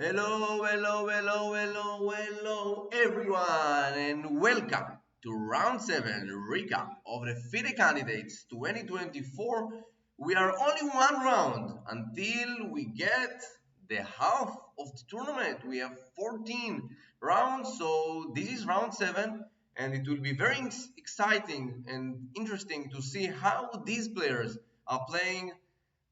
Hello, hello, hello, hello, hello, everyone, and welcome to round 7 recap of the FIDE candidates 2024. We are only one round until we get the half of the tournament. We have 14 rounds, so this is round 7, and it will be very exciting and interesting to see how these players are playing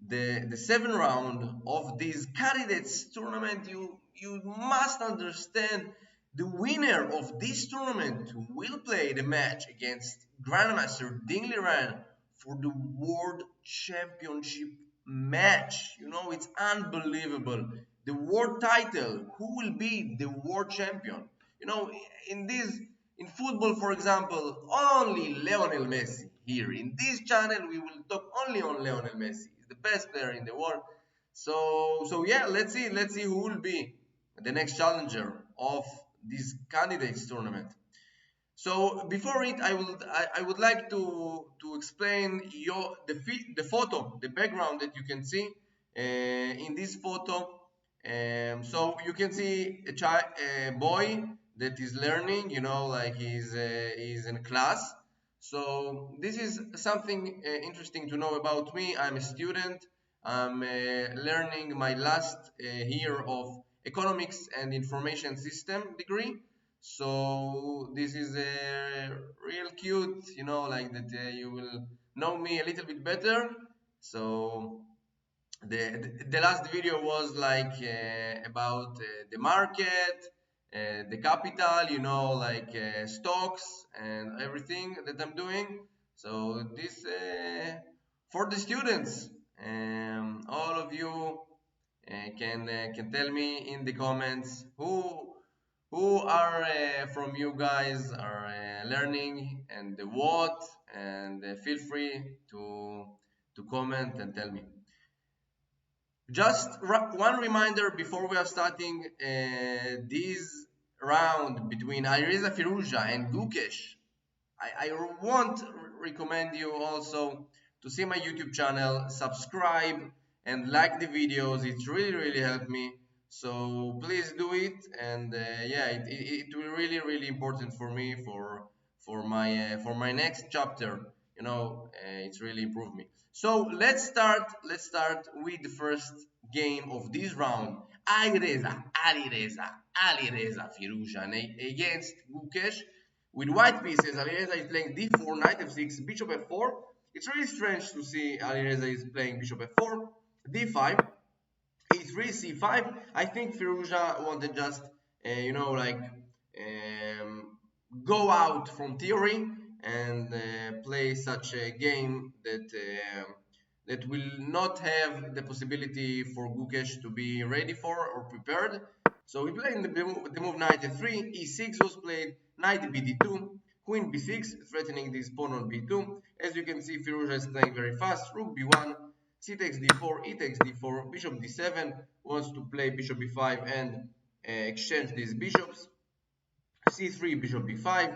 the seventh round of this candidates tournament. You must understand the winner of this tournament will play the match against Grandmaster Ding Liran for the World Championship match. It's unbelievable. The world title. Who will be the world champion? You know, in this in football, for example, only Lionel Messi. Here in this channel, we will talk only on Lionel Messi. He's the best player in the world. So yeah, let's see who will be the next challenger of this candidates tournament. So before it, I would like to explain the photo, the background that you can see in this photo. So you can see a boy that is learning, like he's in class. So this is something interesting to know about me. I'm a student. I'm learning my last year of economics and information system degree. So this is real cute, like that you will know me a little bit better. So the last video was like about the market, the capital, like stocks and everything that I'm doing. So this for the students, all of you can tell me in the comments who are from you guys are learning and the what, and feel free to comment and tell me. Just one reminder before we are starting this round between Ireza Firouza and Gukesh. I want recommend you also to see my YouTube channel, subscribe and like the videos. It really helped me. So please do it, and yeah, it will really important for me for my next chapter. It's really improved me. So let's start with the first game of this round. Ali Reza Firouza against Gukesh with white pieces. Alireza is playing d4, knight f6, bishop f4. It's really strange to see Alireza is playing bishop f4, d5, e3, c5. I think Firouza wanted just, like go out from theory and play such a game that will not have the possibility for Gukesh to be ready for or prepared. So he played the move knight f3, e6 was played, knight bd2, queen b6, threatening this pawn on b2. As you can see, Firouza is playing very fast, rook b1, c takes d4, e takes d4, bishop d7, wants to play bishop b5 and exchange these bishops, c3, bishop b5.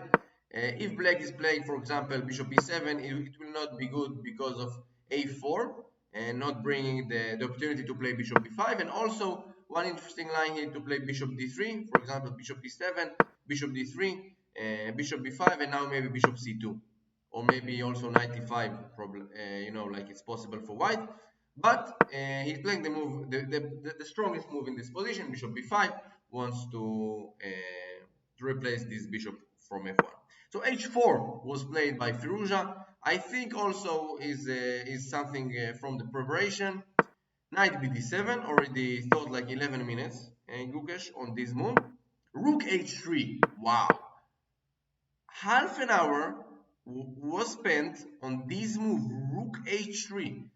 If black is playing, for example, bishop e7, it will not be good because of a4 and not bringing the opportunity to play bishop b5. And also one interesting line here to play bishop d3, for example, bishop e7, bishop d3, bishop b5, and now maybe bishop c2, or maybe also knight e5 problem, like it's possible for white. But he's playing the move, the strongest move in this position, bishop b5, wants to replace this bishop from f1. So h4 was played by Firouza. I think also is something from the preparation. Knight bd7, already thought like 11 minutes. And Gukesh on this move. Rook h3. Wow. Half an hour was spent on this move, Rook h3.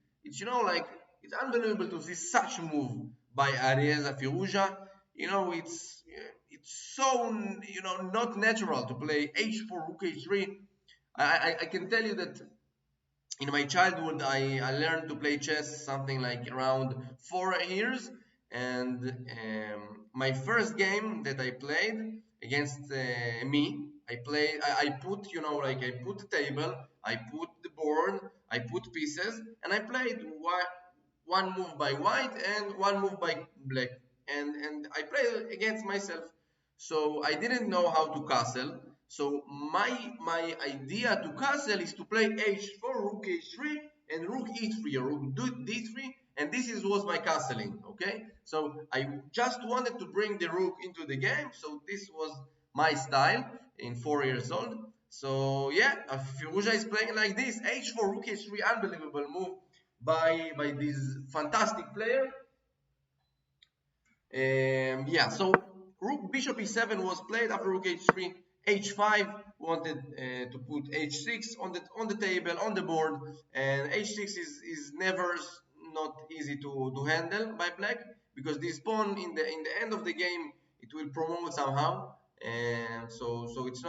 Like it's unbelievable to see such a move by Areza Firouza. It's so not natural to play h4, Rook h3. I can tell you that in my childhood I learned to play chess something like around 4 years, and my first game that I played against me, I put like I put the table, I put the board, I put pieces, and I played one move by white and one move by black. and I played against myself. So I didn't know how to castle. So my idea to castle is to play h4, rook h3, and rook e3 or rook d3, and this was my castling. Okay, so I just wanted to bring the rook into the game. So this was my style in 4 years old. So yeah, Firouza is playing like this: h4, rook h3, unbelievable move by this fantastic player. Yeah, so rook bishop e7 was played after rook h3, h5 wanted to put h6 on the table, on the board, and h6 is never not easy to handle by black, because this pawn in the end of the game it will promote somehow, and so it's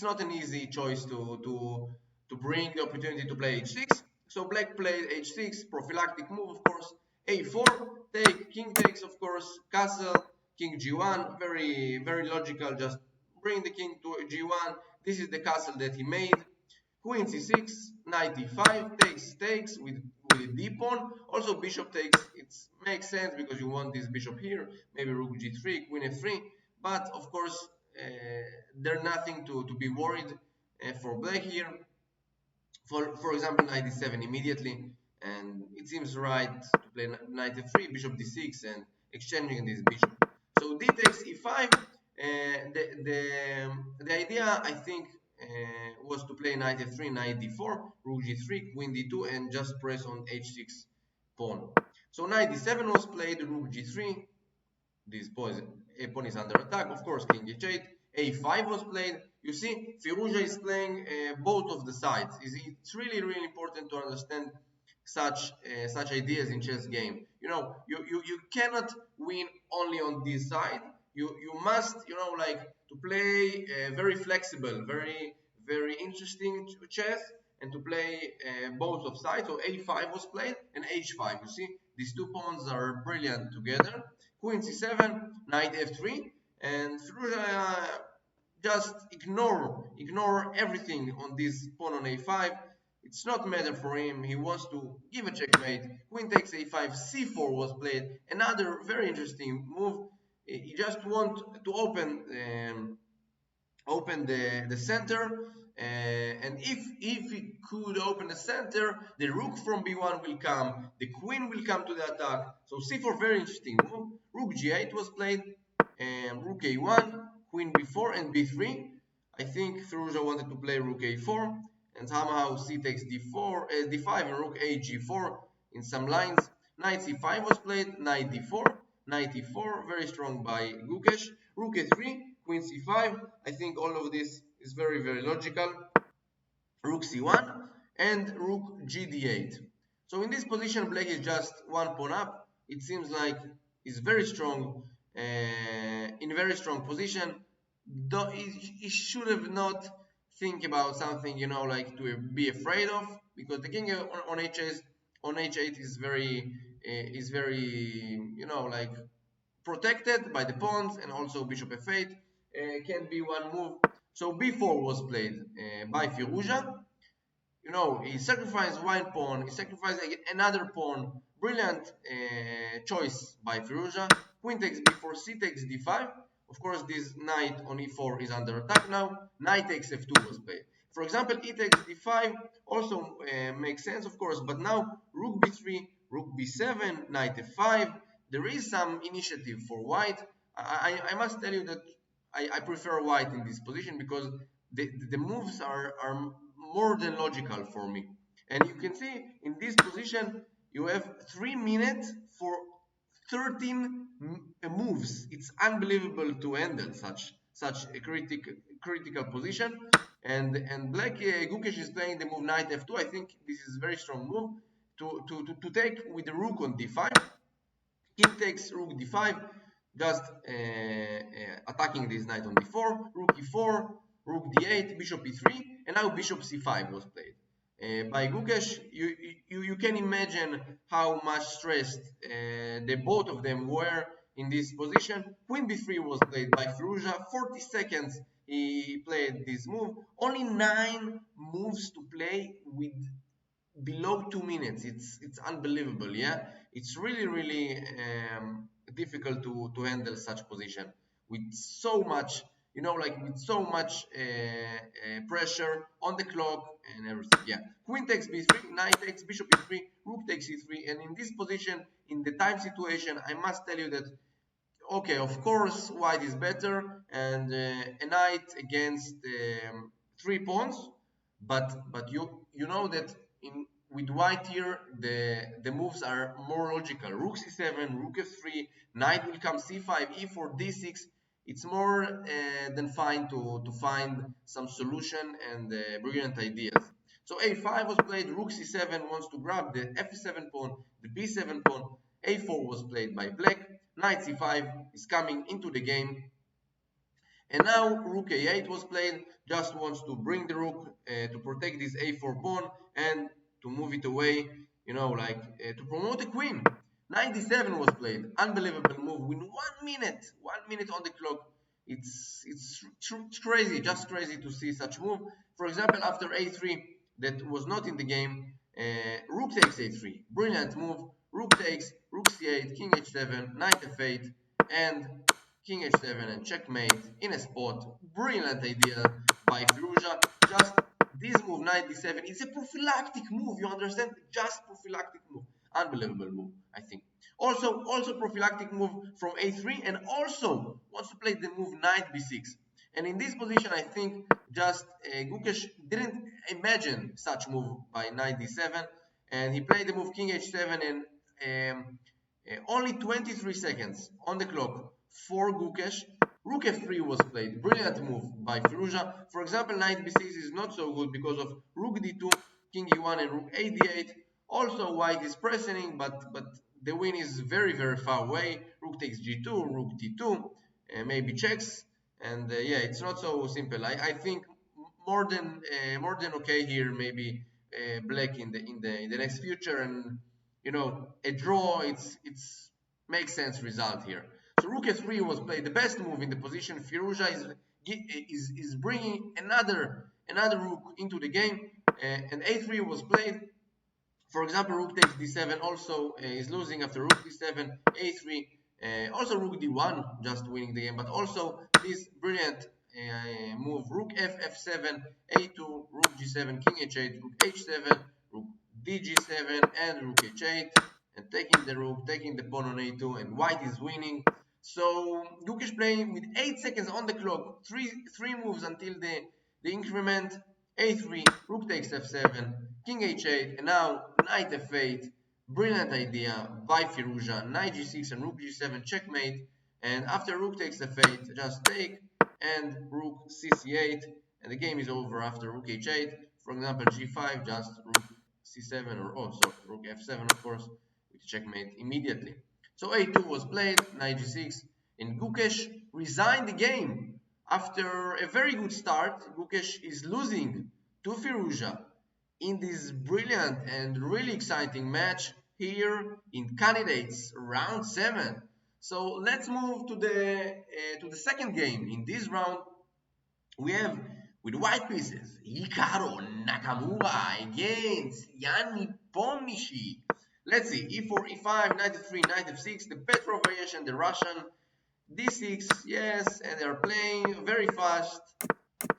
not an easy choice to bring the opportunity to play h6. So black played h6, prophylactic move, of course. a4, take, king takes, of course, castle, king g1, very logical. Just bring the king to g1. This is the castle that he made. Queen c6, knight e5, takes with a d pawn. Also bishop takes, it makes sense because you want this bishop here. Maybe rook g3, queen f3, but of course there's nothing to be worried for black here. For example, knight d7 immediately, and it seems right to play knight f3, bishop d6, and exchanging this bishop. So d takes e5. The idea, I think, was to play knight f3, knight d4, rook g3, queen d2, and just press on h6 pawn. So knight d7 was played, rook g3. This pawn is under attack. Of course, king h8, a5 was played. You see, Firouza is playing both of the sides. It's really important to understand such ideas in chess game. You know, you cannot win only on this side. You must, you know, like to play very flexible, very interesting chess, and to play both of sides. So a5 was played and h5. You see, these two pawns are brilliant together. Queen c7, knight f3, and Firouza just ignore everything on this pawn on a5. It's not matter for him. He wants to give a checkmate. Queen takes a5, c4 was played. Another very interesting move. He just want to open the center, and if he could open the center, the rook from b1 will come, the queen will come to the attack. So c4, very interesting move. Rook g8 was played, and rook a1, queen b4, and b3. I think Firouza wanted to play rook a4, and somehow c takes d4, d5, and rook a g4 in some lines. Knight c5 was played, knight d4, knight e4, very strong by Gukesh. Rook a3, queen c5. I think all of this is very logical. Rook c1 and rook gd8. So in this position, black is just one pawn up. It seems like he's very strong, in a very strong position. Though he should have not think about something, you know, like to be afraid of, because the king on h8 is very, you know, like protected by the pawns, and also bishop f8 can be one move. So b4 was played by Firouza. You know, he sacrificed one pawn, he sacrificed another pawn. Brilliant choice by Firouza. Queen takes b4, c takes d5. Of course, this knight on e4 is under attack now. Knight takes f2 was played. For example, e takes d5 also makes sense, of course, but now rook b3, rook b7, knight f5. There is some initiative for white. I must tell you that I prefer white in this position, because the moves are more than logical for me. And you can see in this position you have 3 minutes for 13 moves. It's unbelievable to handle such a critical position. And black Gukesh is playing the move knight f2. I think this is a very strong move to take with the rook on d5. King takes rook d5, just attacking this knight on d4, rook e4, rook d8, bishop e3, and now bishop c5 was played. By Gukesh, you can imagine how much stressed the both of them were in this position. Queen b3 was played by Firouza. 40 seconds he played this move. Only 9 moves to play with below 2 minutes. It's unbelievable. Yeah, it's really difficult to handle such position with so much, like with so much pressure on the clock and everything. Yeah, queen takes b3, knight takes, bishop e3, rook takes e3, and in this position, in the time situation, I must tell you that okay, of course, white is better, and a knight against 3 pawns. But you know that in with white here the moves are more logical. Rook c7, rook f3, knight will come c5, e4, d6. It's more than fine to find some solution and brilliant ideas. So a5 was played, rook c7 wants to grab the f7 pawn, the b7 pawn. a4 was played by black, knight c5 is coming into the game, and now rook a8 was played, just wants to bring the rook to protect this a4 pawn and to move it away, like to promote the queen. Knight d7 was played, unbelievable move with 1 minute on the clock. It's crazy, just crazy to see such move. For example, after a3 that was not in the game, rook takes a3, brilliant move. Rook takes, rook c8, king h7, knight f8, and king h7 and checkmate in a spot. Brilliant idea by Firouza. Just this move, knight d7, it's a prophylactic move, you understand? Just prophylactic move. Unbelievable move, I think. Also prophylactic move from a3, and also wants to play the move knight b6. And in this position, I think just Gukesh didn't imagine such move by knight d7, and he played the move king h7, and only 23 seconds on the clock for Gukesh. Rook f3 was played. Brilliant move by Firouza. For example, knight b6 is not so good because of rook d2, king e1, and rook a d8. Also, white is pressing, but the win is very far away. Rook takes g2, rook d2, maybe checks, and yeah, it's not so simple. I think more than okay here. Maybe black in the next future, and a draw. It's makes sense result here. So rook f3 was played, the best move in the position. Firouza is bringing another rook into the game, and a3 was played. For example, rook takes d7 also is losing after rook d7, a3, also rook d1 just winning the game, but also this brilliant move, rook f7, a2, rook g7, king h8, rook h7, rook dg7, and rook h8, and taking the rook, taking the pawn on a2, and white is winning. So Gukesh playing with 8 seconds on the clock, three moves until the increment. a3, rook takes f7, king h8, and now knight f8. Brilliant idea by Firouza. Knight g6 and rook g7 checkmate. And after rook takes f8, just take, and rook cc8, and the game is over after rook h8. For example, g5, just rook c7, or sorry, rook f7, of course, with checkmate immediately. So a2 was played, knight g6, and Gukesh resigned the game. After a very good start, Gukesh is losing to Firouza in this brilliant and really exciting match here in Candidates Round 7. So let's move to the second game. In this round, we have with white pieces Hikaru Nakamura against Nepomniachtchi. Let's see, e4, e5, knight f3, knight f6, the Petrov variation, the Russian, d6, yes, and they're playing very fast,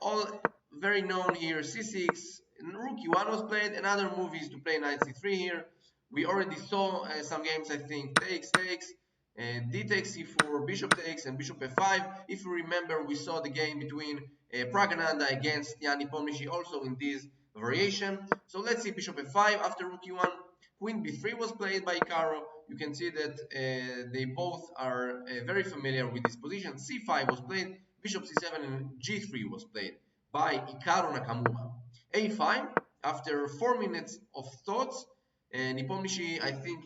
all very known here, c6, rook e1 was played. Another move is to play knight c3 here. We already saw some games, I think, takes, d takes c4, bishop takes, and bishop f5. If you remember, we saw the game between Praggnanandhaa against Nepomniachtchi also in this variation. So let's see, bishop f5 after rook e1. Queen b3 was played by Hikaru. You can see that they both are very familiar with this position. c5 was played, bishop c7, and g3 was played by Hikaru Nakamura. a5, after 4 minutes of thoughts, Nepomniachtchi, I think,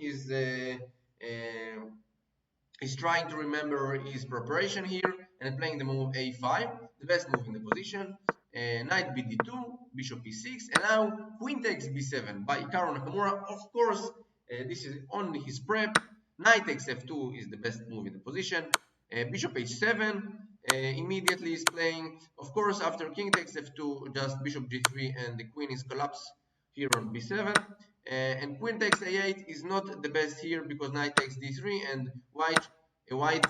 is trying to remember his preparation here and playing the move a5, the best move in the position. Knight bd2, bishop e6, and now queen takes b7 by Hikaru Nakamura. Of course, this is only his prep. Knight takes f2 is the best move in the position. Bishop h7 immediately is playing. Of course, after king takes f2, just bishop g3, and the queen is collapsed here on b7. And queen takes a8 is not the best here because knight takes d3, and white white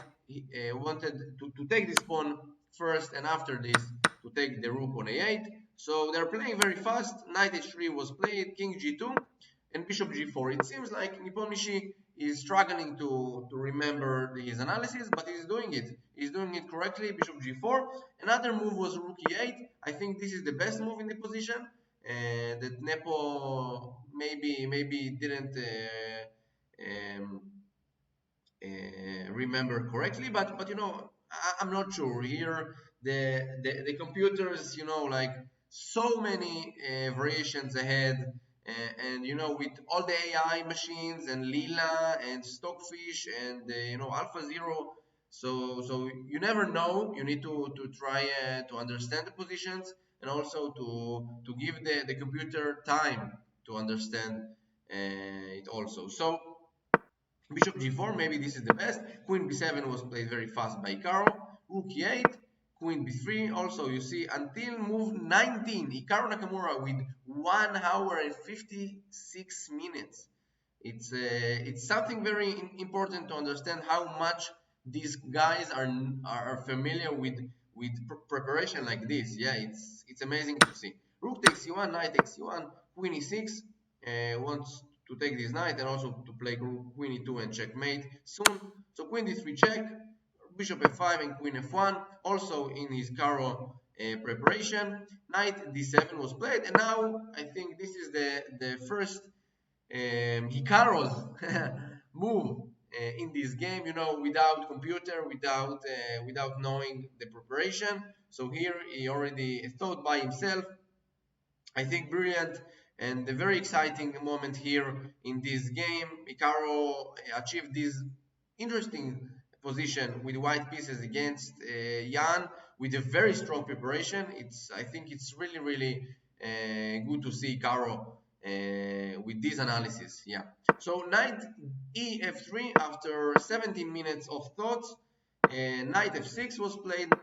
wanted to take this pawn first, and after this to take the rook on a8. So they're playing very fast. Knight h3 was played, king g2, and bishop g4. It seems like Nepomniachtchi is struggling to remember his analysis, but he's doing it. He's doing it correctly. Bishop g4. Another move was rook e8. I think this is the best move in the position. That Nepo maybe didn't um, remember correctly, but I'm not sure. Here the computers, like so many variations ahead, and with all the AI machines and Lila and Stockfish and Alpha Zero. So you never know. You need to try to understand the positions, and also to give the computer time to understand it also. So bishop g4, maybe this is the best. Queen b7 was played very fast by Caro. Rook e8, queen b3. Also, you see, until move 19, Hikaru Nakamura with 1 hour and 56 minutes. It's something very important to understand how much these guys are familiar with preparation like this. Yeah, it's amazing to see. Rook takes c1, knight takes c1, queen e6. Wants to take this knight and also to play queen e2 and checkmate soon. So queen d3 check, bishop f5 and queen f1. Also in his Caro preparation, knight d7 was played, and now I think this is the first Hikaru's move in this game, without computer, without knowing the preparation. So here he already thought by himself. I think brilliant and a very exciting moment here in this game. Hikaru achieved this interesting position with white pieces against Jan with a very strong preparation. I think it's really good to see Hikaru with this analysis. Yeah. So knight ef3 after 17 minutes of thoughts. Knight f6 was played.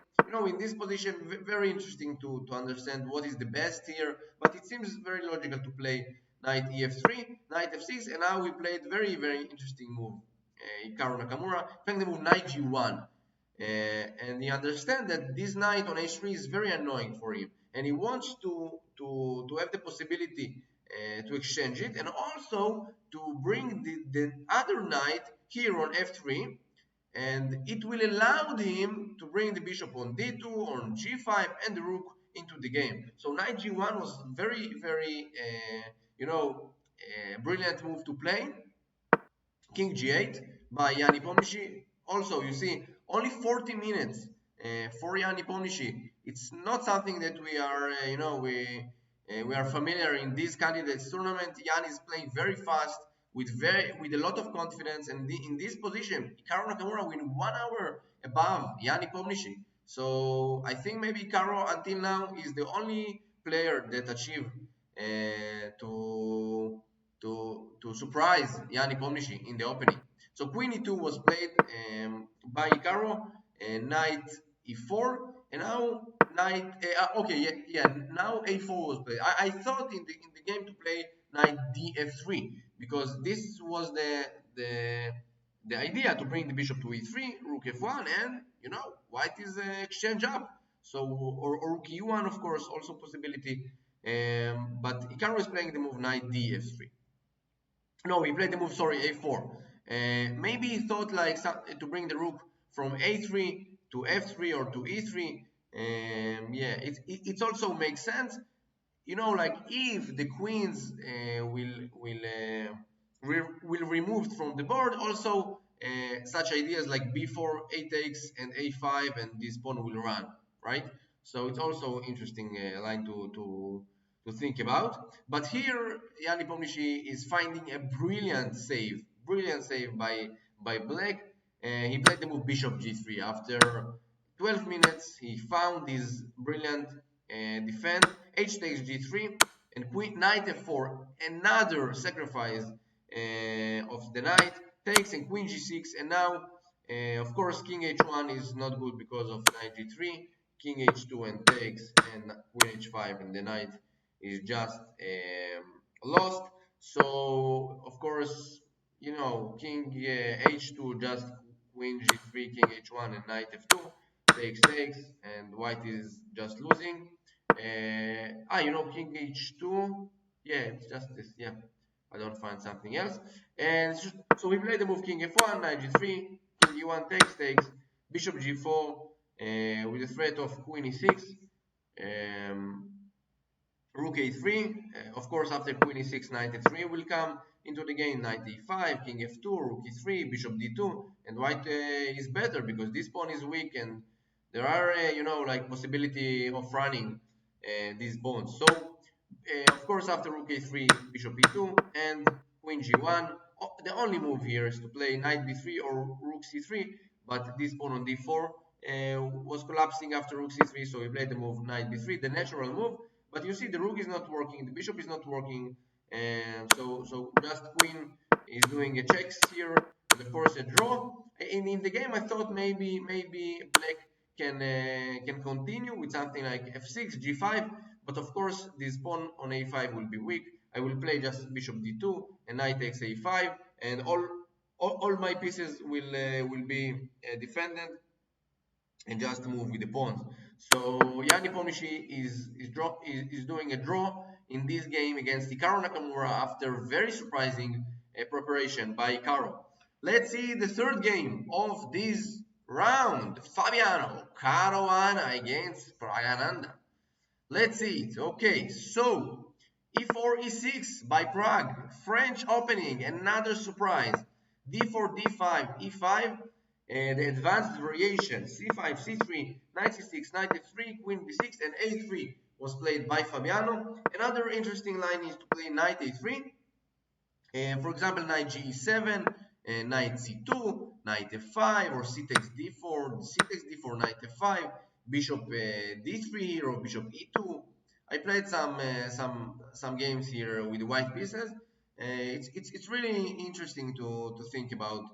In this position, very interesting to understand what is the best here, but it seems very logical to play knight ef3, knight f6, and now we played very interesting move. Hikaru Nakamura playing the move knight g1, and he understands that this knight on h3 is very annoying for him, and he wants to have the possibility to exchange it, and also to bring the other knight here on f3, and it will allow him to bring the bishop on d2, on g5, and the rook into the game. So knight g1 was very brilliant move to play. King g8 by Jan Nepomniachtchi. Also, you see, only 40 minutes for Jan Nepomniachtchi. It's not something that we are, we are familiar in this candidates tournament. Jan is playing very fast with a lot of confidence, and in this position, Hikaru Nakamura win 1 hour above Jan Nepomniachtchi. So I think maybe Hikaru until now is the only player that achieved to surprise Jan Nepomniachtchi in the opening. So queen e2 was played by Hikaru, knight e4, and now knight. Now a4 was played. I thought in the game to play knight df3 because this was the idea to bring the bishop to e3, rook f1, and white is exchange up. So or rook e1, of course, also possibility. But Hikaru is playing the move knight df3. No, he played the move, sorry, a4. Maybe he thought like to bring the rook from a3 to f3 or to e3. Yeah, it also makes sense. Like if the queens will removed from the board, also such ideas like b4, a takes, and a5, and this pawn will run, right? So it's also interesting line to think about. But here, Jan Nepomniachtchi is finding a brilliant save by Black. He played the move bishop g3. After 12 minutes, he found this brilliant defense. H takes g3 and queen knight f4. Another sacrifice of the knight takes, and queen g6. And now, of course, king h1 is not good because of knight g3. King h2 and takes, and queen h5, and the knight is just lost. So of course, king h2 just queen g3, king h1, and knight f2. Takes, and white is just losing. King h2. Yeah, it's just this. Yeah, I don't find something else. And so we play the move king f1, knight g3, king e1 takes, bishop g4 with the threat of queen e6. Um, Rook a3, of course after queen e6, knight a3 will come into the game, knight e5, king f2, rook e3, bishop d2, and white is better because this pawn is weak and there are, like possibility of running these pawns. So, of course after rook a3, bishop e2, and queen g1, the only move here is to play knight b3 or rook c3, but this pawn on d4 was collapsing after rook c3, so we played the move knight b3, the natural move. But you see, the rook is not working, the bishop is not working, and so just queen is doing a checks here, and of course a draw. In the game, I thought maybe black can continue with something like f6, g5, but of course this pawn on a5 will be weak. I will play just bishop d2 and knight takes a5, and all my pieces will be defended and just move with the pawns. So Nepomniachtchi is doing a draw in this game against Hikaru Nakamura after very surprising preparation by Hikaru. Let's see the third game of this round. Fabiano Caruana against Praggnanandhaa. Let's see it. Okay, so e4 e6 by Prague, French opening, another surprise. d4 d5 e5, the advanced variation c5 c3 knight c6 knight f3 queen b6 and a3 was played by Fabiano. Another interesting line is to play knight a3, for example knight g7, knight c2, knight f5, or c takes d4, knight f5, bishop d3 here, or bishop e2. I played some games here with the white pieces. It's really interesting to think about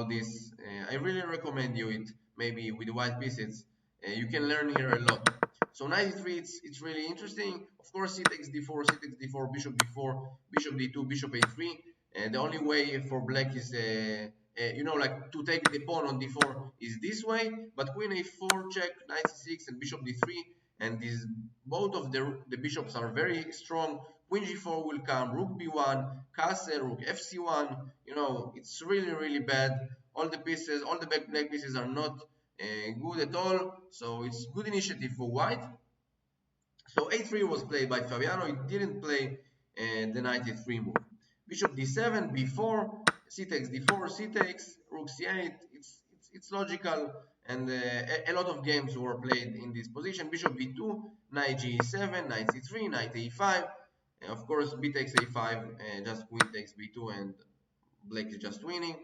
this. I really recommend you it maybe with the white pieces. You can learn here a lot. So knight e3, it's really interesting. Of course, c takes d4, bishop d4, bishop d2, bishop a3. The only way for black is, like to take the pawn on d4 is this way. But queen a4 check, knight c6, and bishop d3. And these both of the bishops are very strong. Queen g4 will come, rook b1, castle, rook fc1. It's really bad. All the pieces, all the black pieces are not good at all. So it's good initiative for white. So a3 was played by Fabiano. He didn't play the knight a3 move. Bishop d7, b4, c takes d4, c takes, rook c8. It's logical, and a lot of games were played in this position. Bishop b2, knight g7, knight c3, knight a5. Of course, b takes a5, just queen takes b2, and black is just winning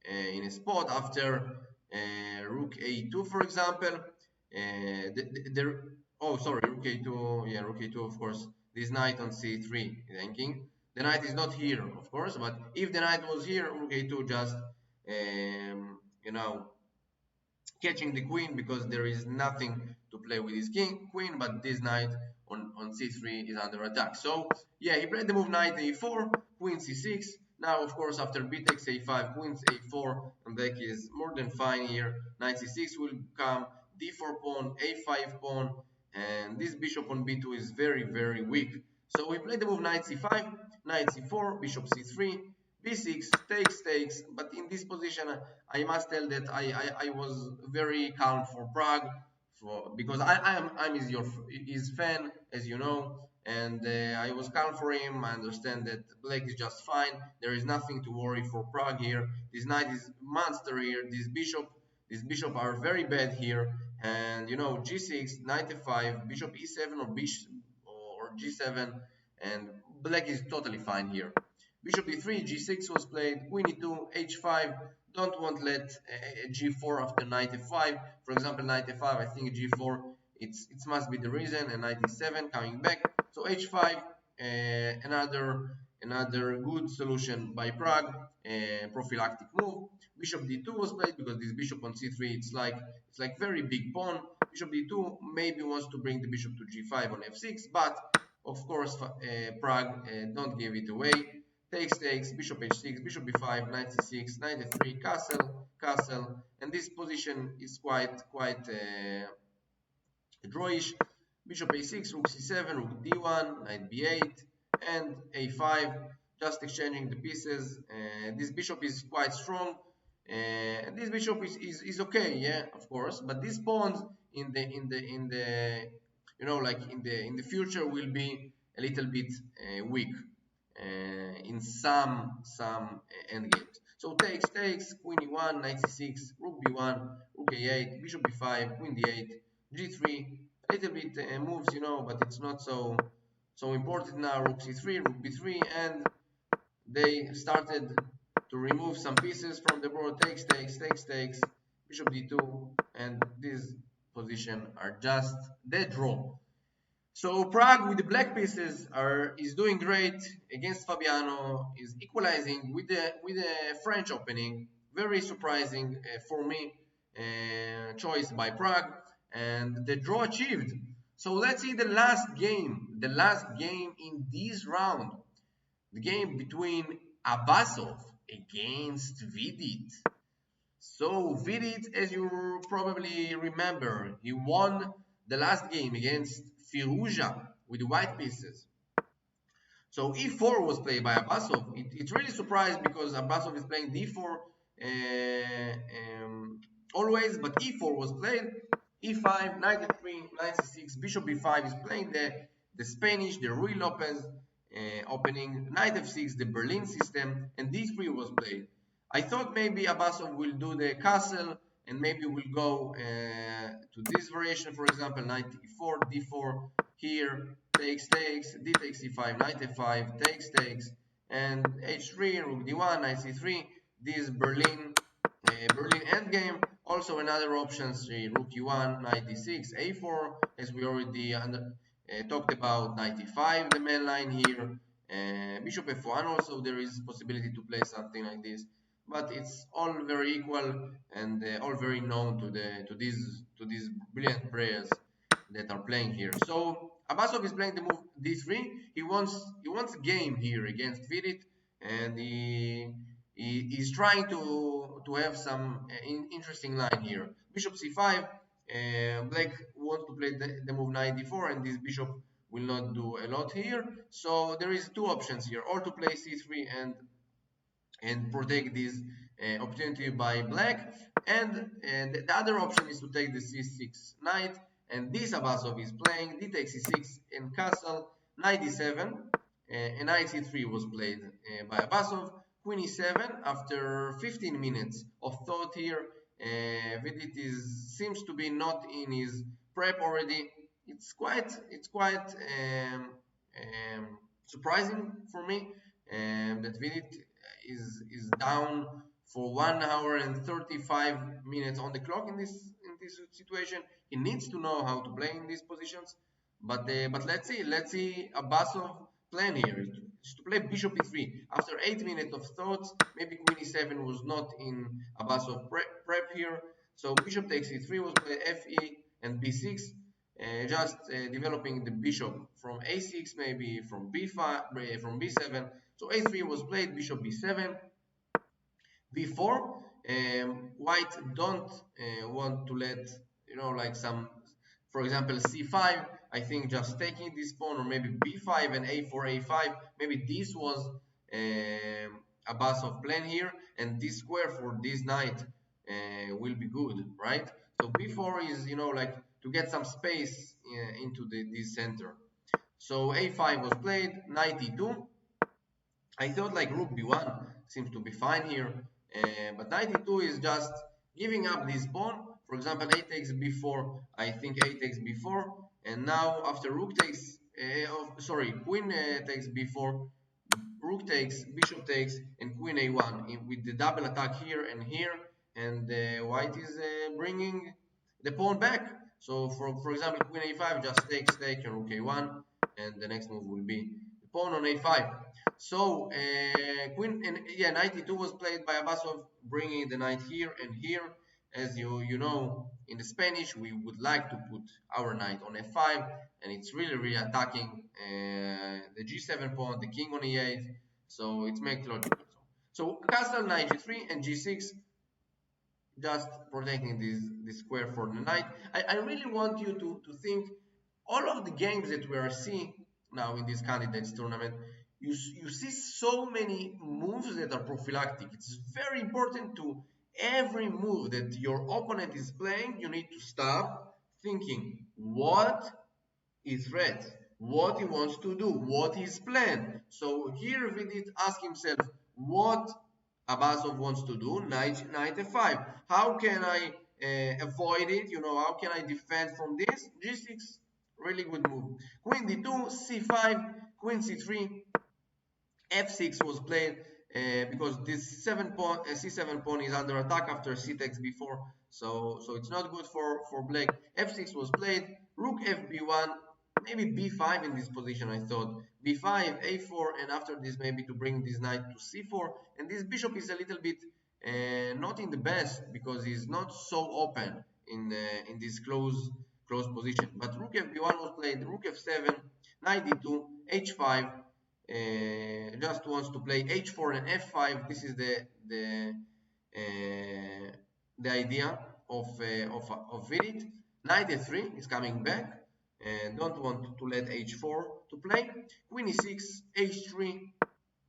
in a spot after rook a2, for example. Rook a2, yeah, rook a2, of course. This knight on c3 thinking. The knight is not here, of course, but if the knight was here, rook a2 just, catching the queen, because there is nothing to play with his queen, but this knight on c3 is under attack. So yeah, he played the move knight a4, queen c6. Now of course after b takes a5, queen a4, and black is more than fine here. Knight c6 will come, d4 pawn, a5 pawn, and this bishop on b2 is very weak. So we played the move knight c5, knight c4, bishop c3, b6, takes, but in this position I must tell that I was very calm for Prague, because I'm his fan, as you know, and I was calm for him. I understand that black is just fine. There is nothing to worry for Prague here. This knight is monster here. This bishop are very bad here, and g6, knight f5, bishop e7 or g7, and black is totally fine here. Bishop e3, g6 was played, queen e2, h5. Don't want let g4 after knight f5. For example, knight f5, I think g4, it must be the reason, and knight e7 coming back. So h5, another good solution by Prague, prophylactic move. Bishop d2 was played because this bishop on c3, it's like very big pawn. Bishop d2 maybe wants to bring the bishop to g5 on f6, but of course Prague don't give it away. Takes, bishop h6, bishop b5, knight c6, knight f3, castle, castle, and this position is quite drawish. Bishop a6, rook c7, rook d1, knight b8, and a5, just exchanging the pieces. This bishop is quite strong. This bishop is okay, yeah, of course, but these pawns in the future will be a little bit weak in some endgames. So takes, queen e1, knight c6, rook b1, rook a8, bishop b5, queen d8, g3. A little bit moves, but it's not so important now. Rook c3, rook b3, and they started to remove some pieces from the board. Takes, bishop d2, and these positions are just dead draw. So Prague with the black pieces is doing great against Fabiano, is equalizing with the French opening. Very surprising for me choice by Prague, and the draw achieved. So let's see the last game in this round, the game between Abasov against Vidit. So Vidit, as you probably remember, he won the last game against Firouza with the white pieces. So e4 was played by Abasov. It really surprised because Abasov is playing d4 always, but e4 was played. e5, knight f3, knight c6, bishop b5 is playing the Spanish, the Rui Lopez opening, knight f6, the Berlin system, and d3 was played. I thought maybe Abasov will do the castle and maybe we'll go to this variation, for example, knight e4, d4, here, takes, d takes e5, knight f5, takes, and h3, rook d1, knight c3, this Berlin endgame. Also another options, rook e1, knight d6, a4, as we already talked about, knight e5, the main line here, bishop f1 also, there is possibility to play something like this, but it's all very equal and all very known to these brilliant players that are playing here. So Abasov is playing the move d3. He wants a game here against Vidit, and he's trying to have some interesting line here. Bishop c5. Black wants to play the move knight d4, and this bishop will not do a lot here. So there is two options here, or to play c3 and protect this opportunity by black, and the other option is to take the c6 knight, and this Abasov is playing d takes c6 and castle, knight d7, and knight c3 was played by Abasov, queen e7. After 15 minutes of thought here, Vidit seems to be not in his prep already. It's quite surprising for me that Vidit is down for 1 hour and 35 minutes on the clock in this situation. He needs to know how to play in these positions. But let's see Abasov plan here. Is to play bishop e3 after 8 minutes of thoughts. Maybe queen e7 was not in Abasov prep here. So bishop takes e3 was played, fe and b6. Just developing the bishop from a6, maybe from b5, from b7. So a3 was played, bishop b7, b4. White don't want to let, like some, for example, c5. I think just taking this pawn, or maybe b5 and a4, a5. Maybe this was Abasov plan here, and this square for this knight will be good, right? So b4 is, like to get some space into this center. So a5 was played, knight e2. I thought like rook b1 seems to be fine here, but knight e2 is just giving up this pawn. For example, a takes b4, I think a takes b4, and now after rook takes, queen takes b4, rook takes, bishop takes, and queen a1 with the double attack here, and white is bringing the pawn back. So for example, queen a5 just takes, and rook a1, and the next move will be the pawn on a5. So queen and knight e2 was played by Abasov, bringing the knight here and here. As you know, in the Spanish, we would like to put our knight on f5, and it's really attacking the g7 pawn, the king on e8. So it makes logical. So castle, knight g3 and g6. just protecting this square for the knight. I really want you to think all of the games that we are seeing now in this candidates tournament. You see so many moves that are prophylactic. It's very important to every move that your opponent is playing, you need to stop thinking what is red, what he wants to do, what his plan. So here Vidit ask himself what Abasov wants to do, knight f5. How can I avoid it? You know, how can I defend from this? G6, really good move. Queen d2, c5, queen c3, f6 was played because this c7 pawn is under attack after c takes b4, so it's not good for black. f6 was played, rook fb1, maybe b5 in this position. I thought b5, a4, and after this maybe to bring this knight to c4, and this bishop is a little bit not in the best because he's not so open in this close position. But rook fb1 was played, rook f7, knight d2, h5, just wants to play h4 and f5. This is the idea of Vidit. Knight f3 is coming back and don't want to let h4 to play. Queen e6, h3,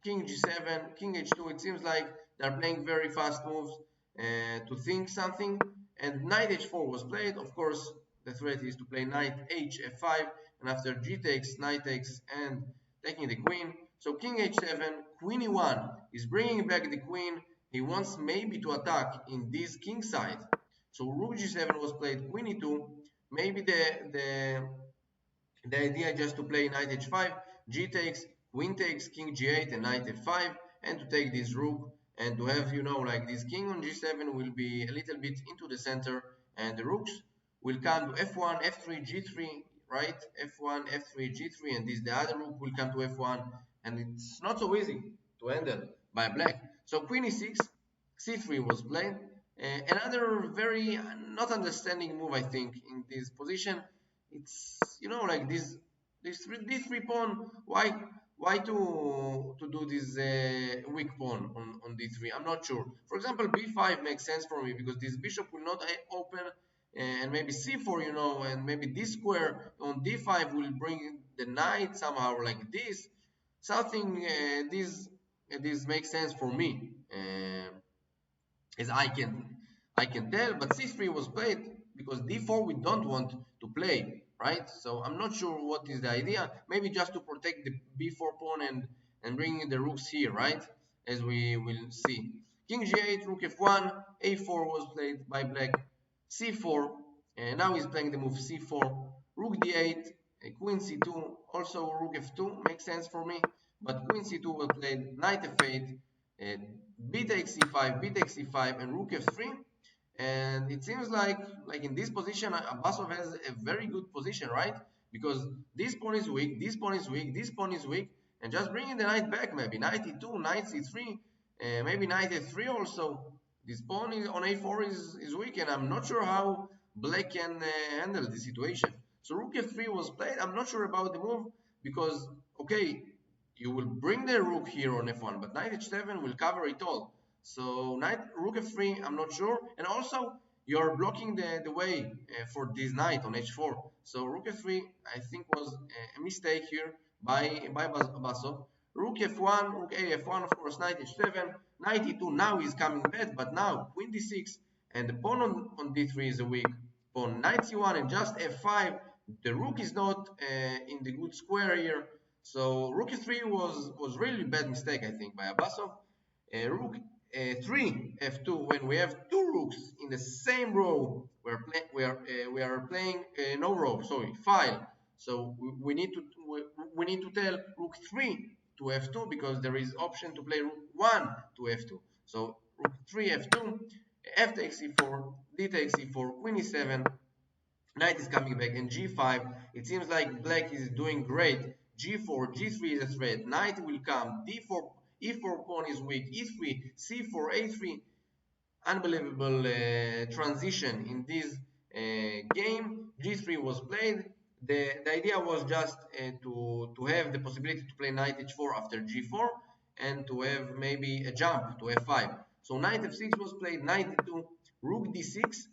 king g7, king h2. It seems like they're playing very fast moves to think something. And knight h4 was played. Of course, the threat is to play knight h f5, and after g takes, knight takes, and taking the queen. So king h7, queen e1 is bringing back the queen. He wants maybe to attack in this king side. So rook g7 was played, queen e2. Maybe the idea just to play knight h5, g takes, queen takes, king g8, and knight f5, and to take this rook and to have, you know, like this king on g7 will be a little bit into the center, and the rooks will come to f1, f3, g3, right? f1, f3, g3, and this the other rook will come to f1, and it's not so easy to handle by black. So queen e6, c3 was played. Another very not understanding move, I think, in this position. It's, you know, like this d3 pawn. Why to do this weak pawn on d3? I'm not sure. For example, b5 makes sense for me because this bishop will not open, and maybe c4, you know, and maybe this square on d5 will bring the knight somehow like this. Something this makes sense for me. As I can tell, but c3 was played because d4 we don't want to play, right? So I'm not sure what is the idea. Maybe just to protect the b4 pawn and bring the rooks here, right? As we will see. King g8, rook f1, a4 was played by black, c4, and now he's playing the move c4, rook d8, queen c2, also rook f2 makes sense for me, but queen c2 was played, knight f8, b takes c5, b takes c5, and rook f3. And it seems like in this position, Abasov has a very good position, right? Because this pawn is weak, this pawn is weak, this pawn is weak, and just bringing the knight back, maybe knight e2, knight c3, maybe knight f3 also. This pawn is on a4 is weak, and I'm not sure how black can handle the situation. So rook f3 was played. I'm not sure about the move because, okay, you will bring the rook here on f1, but knight h7 will cover it all. So rook f3, I'm not sure, and also you're blocking the way for this knight on h4. So rook f3, I think, was a mistake here by Abasov. Rook f1, rook a f1, of course, knight h7, knight e2. Now he's coming back, but now queen d6, and the pawn on d3 is a weak pawn. Knight c1 and just f5. The rook is not in the good square here. So rook e3 was really bad mistake, I think, by Abasov. Rook 3 f2, when we have two rooks in the same row, we are playing no row, sorry, file. So we need to tell rook 3 to f2 because there is option to play rook 1 to f2. So rook 3 f2, f takes e4, d takes e4, queen e7, knight is coming back, and g5. It seems like black is doing great. g4, g3 is a threat, knight will come, d4, e4 pawn is weak, e3, c4, a3. Unbelievable transition in this game. g3 was played. The idea was just to have the possibility to play knight h4 after g4 and to have maybe a jump to f5. So knight f6 was played, knight d2, rook d6.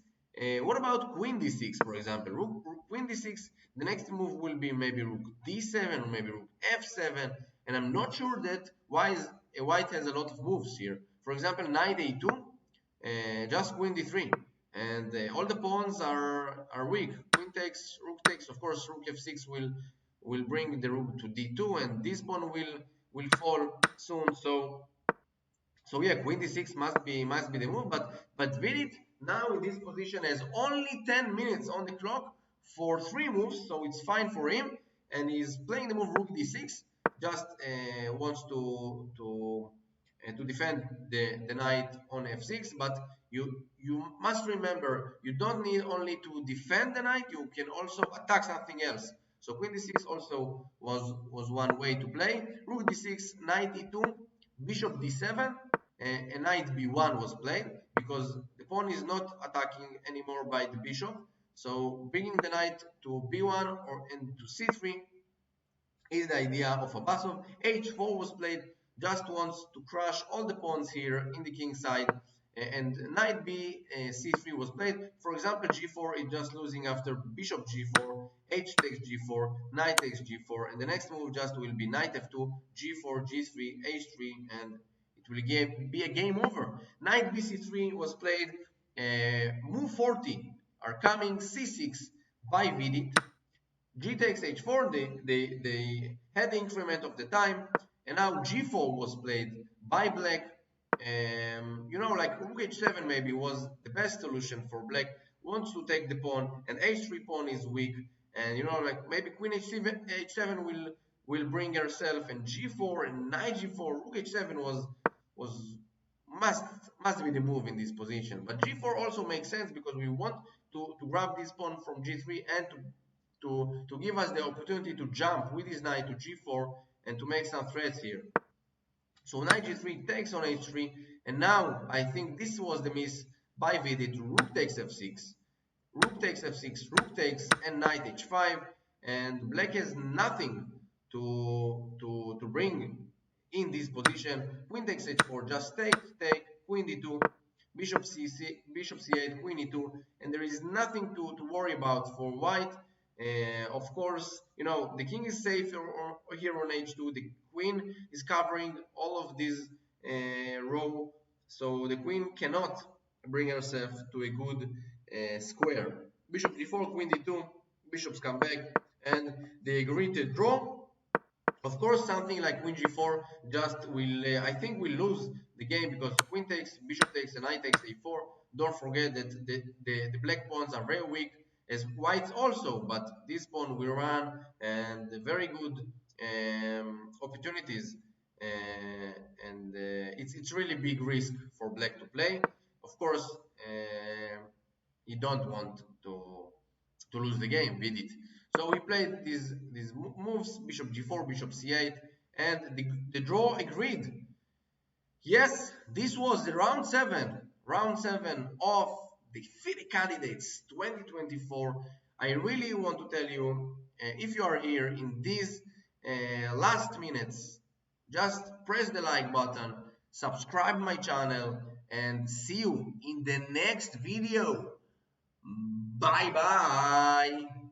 What about queen d6, for example? Queen d6, the next move will be maybe rook d7 or maybe rook f7, and I'm not sure that white has a lot of moves here. For example, knight a2, just queen d3, and all the pawns are weak. Queen takes, rook takes, of course, rook f6 will bring the rook to d2, and this pawn will fall soon. So yeah, queen d6 must be the move, but Vidit now in this position has only 10 minutes on the clock for 3 moves, so it's fine for him, and he's playing the move rook d6, just wants to defend the knight on f6, but you must remember you don't need only to defend the knight, you can also attack something else. So queen d6 also was one way to play. Rook d6, knight e2, bishop d7, and knight b1 was played because the pawn is not attacking anymore by the bishop. So bringing the knight to b1 or and to c3 is the idea of Abasov. h4 was played, just wants to crush all the pawns here in the king side, and knight b c3 was played. For example, g4 is just losing after bishop g4, h takes g4, knight takes g4, and the next move just will be knight f2, g4, g3, h3, and it will be a game over. Knight bc3 was played, move 40 are coming, c6 by Vidit, g takes h4, they had the increment of the time, and now g4 was played by black. Like rook h7 maybe was the best solution for black. Wants to take the pawn, and h3 pawn is weak, and like maybe queen h7 will bring herself, and g4 and knight g4. Rook h7 was must be the move in this position, but g4 also makes sense because we want to grab this pawn from g3 and to give us the opportunity to jump with his knight to g4 and to make some threats here. So knight g3 takes on h3, and now I think this was the miss by Vidit. Rook takes f6, rook takes f6, rook takes, and knight h5, and black has nothing to bring in this position. Queen takes h4, just take, queen d2, bishop c8, queen e2, and there is nothing to worry about for white. Of course, the king is safe here on h2. The queen is covering all of this row, so the queen cannot bring herself to a good square. Bishop g4, queen d2, bishops come back, and they agree to draw. Of course, something like queen g4 just will, I think, will lose the game because queen takes, bishop takes, and knight takes a4. Don't forget that the black pawns are very weak, as whites also, but this pawn will run and very good opportunities, and it's really big risk for black to play. Of course, you don't want to lose the game with it. So we played these moves, bishop g4, bishop c8, and the draw agreed. Yes, this was the round 7 of the FIDE Candidates 2024. I really want to tell you, if you are here in these last minutes, just press the like button, subscribe my channel, and see you in the next video. Bye bye.